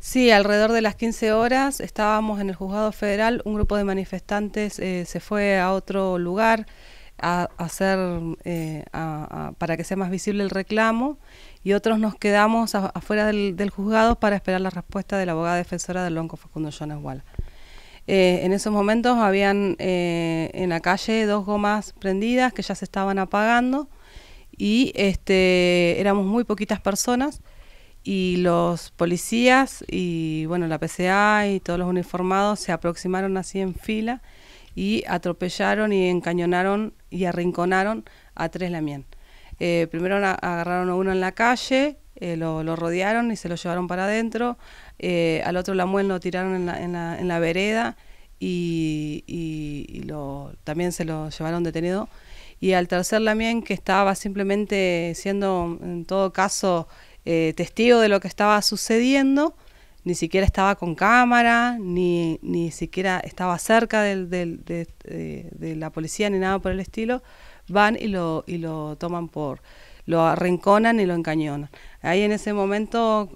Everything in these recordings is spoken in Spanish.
Sí, alrededor de las 15 horas estábamos en el juzgado federal, un grupo de manifestantes se fue a otro lugar a hacer para que sea más visible el reclamo y otros nos quedamos afuera del juzgado para esperar la respuesta de la abogada defensora del lonco Facundo Jones Wala. En esos momentos habían en la calle 2 gomas prendidas que ya se estaban apagando y éramos muy poquitas personas y los policías y bueno, la PCA y todos los uniformados se aproximaron así en fila y atropellaron y encañonaron y arrinconaron a 3 lamien. Primero agarraron a uno en la calle, lo rodearon y se lo llevaron para adentro, al otro lamien lo tiraron en la vereda y también se lo llevaron detenido, y al tercer lamien, que estaba simplemente siendo en todo caso testigo de lo que estaba sucediendo, ni siquiera estaba con cámara, ni siquiera estaba cerca de la policía ni nada por el estilo, van y lo toman lo arrinconan y lo encañonan. Ahí en ese momento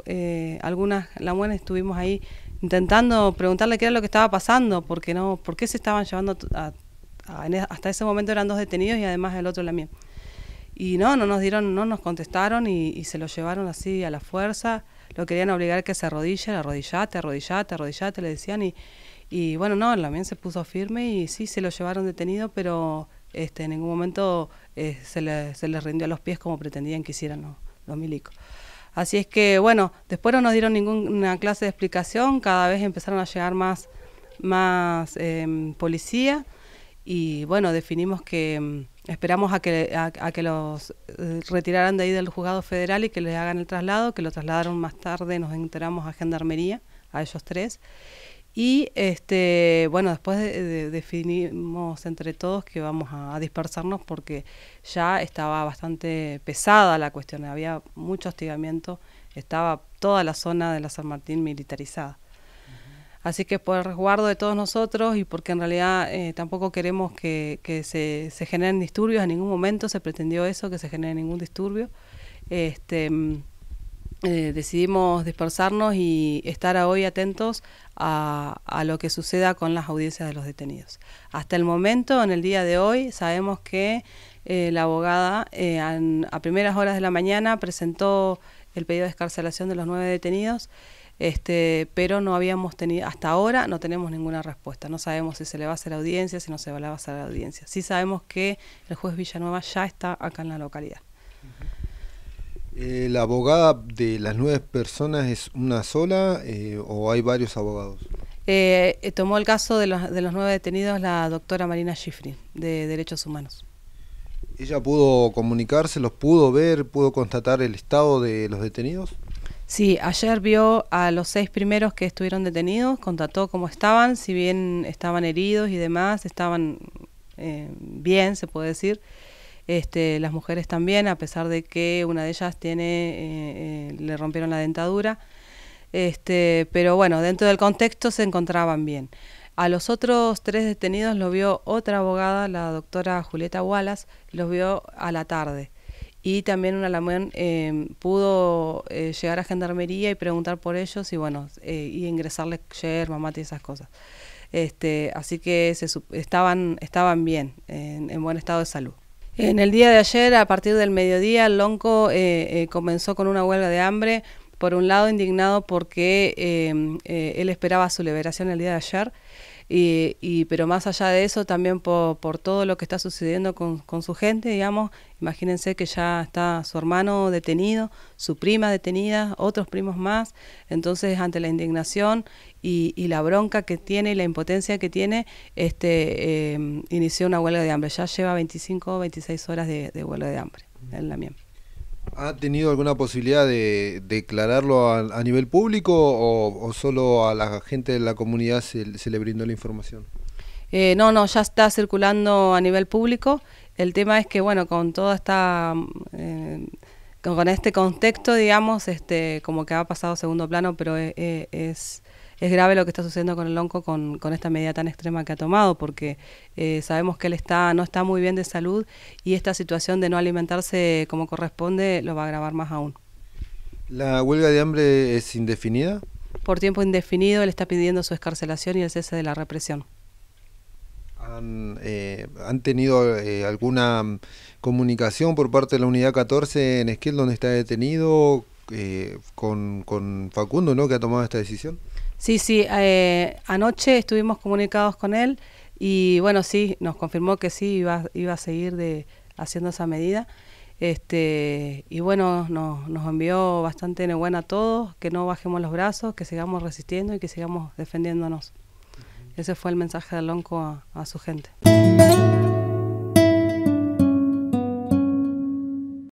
algunas lamienes estuvimos ahí intentando preguntarle qué era lo que estaba pasando, por qué se estaban llevando hasta ese momento eran 2 detenidos y además el otro lamien. Y no nos contestaron y se lo llevaron así a la fuerza, lo querían obligar a que se arrodille, arrodillate, le decían, y bueno, no, el lamien se puso firme y sí, se lo llevaron detenido, pero en ningún momento se les rindió a los pies como pretendían que hicieran los milicos. Así es que bueno, después no nos dieron ninguna clase de explicación, cada vez empezaron a llegar más policía y bueno, definimos que esperamos a que los retiraran de ahí del juzgado federal y que les hagan el traslado, que lo trasladaron más tarde, nos enteramos a Gendarmería, a ellos 3. Y bueno, después definimos entre todos que vamos a dispersarnos porque ya estaba bastante pesada la cuestión, había mucho hostigamiento, estaba toda la zona de la San Martín militarizada. Así que por el resguardo de todos nosotros y porque en realidad tampoco queremos que se generen disturbios, en ningún momento se pretendió eso, que se genere ningún disturbio, decidimos dispersarnos y estar hoy atentos a lo que suceda con las audiencias de los detenidos. Hasta el momento, en el día de hoy, sabemos que la abogada a primeras horas de la mañana presentó el pedido de excarcelación de los 9 detenidos, pero no habíamos tenido, hasta ahora no tenemos ninguna respuesta. No sabemos si se le va a hacer audiencia, si no se le va a hacer audiencia. Sí sabemos que el juez Villanueva ya está acá en la localidad. ¿La abogada de las 9 personas es una sola o hay varios abogados? Tomó el caso de los 9 detenidos la doctora Marina Schifrin, de Derechos Humanos. ¿Ella pudo comunicarse, los pudo ver, pudo constatar el estado de los detenidos? Sí, ayer vio a los 6 primeros que estuvieron detenidos, constató cómo estaban, si bien estaban heridos y demás, estaban bien, se puede decir. Las mujeres también, a pesar de que una de ellas le rompieron la dentadura, pero bueno, dentro del contexto se encontraban bien. A los otros 3 detenidos lo vio otra abogada, la doctora Julieta Wallace, los vio a la tarde. Y también una lamien pudo llegar a Gendarmería y preguntar por ellos y bueno, y ingresarles yerba, mate y esas cosas. Así que estaban bien, en buen estado de salud. En el día de ayer, a partir del mediodía, el lonco comenzó con una huelga de hambre, por un lado indignado porque él esperaba su liberación el día de ayer, pero más allá de eso también por todo lo que está sucediendo con su gente, digamos. Imagínense que ya está su hermano detenido, su prima detenida, otros primos más. Entonces, ante la indignación y la bronca que tiene y la impotencia que tiene, inició una huelga de hambre. Ya lleva 25 o 26 horas de huelga de hambre en la miembro. ¿Ha tenido alguna posibilidad de declararlo a nivel público o solo a la gente de la comunidad se le brindó la información? No, ya está circulando a nivel público. El tema es que, bueno, con toda esta, con este contexto, digamos, como que ha pasado a segundo plano, pero es grave lo que está sucediendo con el lonco con esta medida tan extrema que ha tomado, porque sabemos que él no está muy bien de salud y esta situación de no alimentarse como corresponde lo va a agravar más aún. ¿La huelga de hambre es indefinida? por tiempo indefinido. Él está pidiendo su excarcelación y el cese de la represión. ¿Han tenido alguna comunicación por parte de la Unidad 14 en Esquel, donde está detenido, con Facundo, ¿no?, que ha tomado esta decisión? Sí, anoche estuvimos comunicados con él y bueno, sí, nos confirmó que sí iba a seguir haciendo esa medida. Y bueno, nos envió bastante enhorabuena a todos, que no bajemos los brazos, que sigamos resistiendo y que sigamos defendiéndonos. Ese fue el mensaje de Lonco a su gente.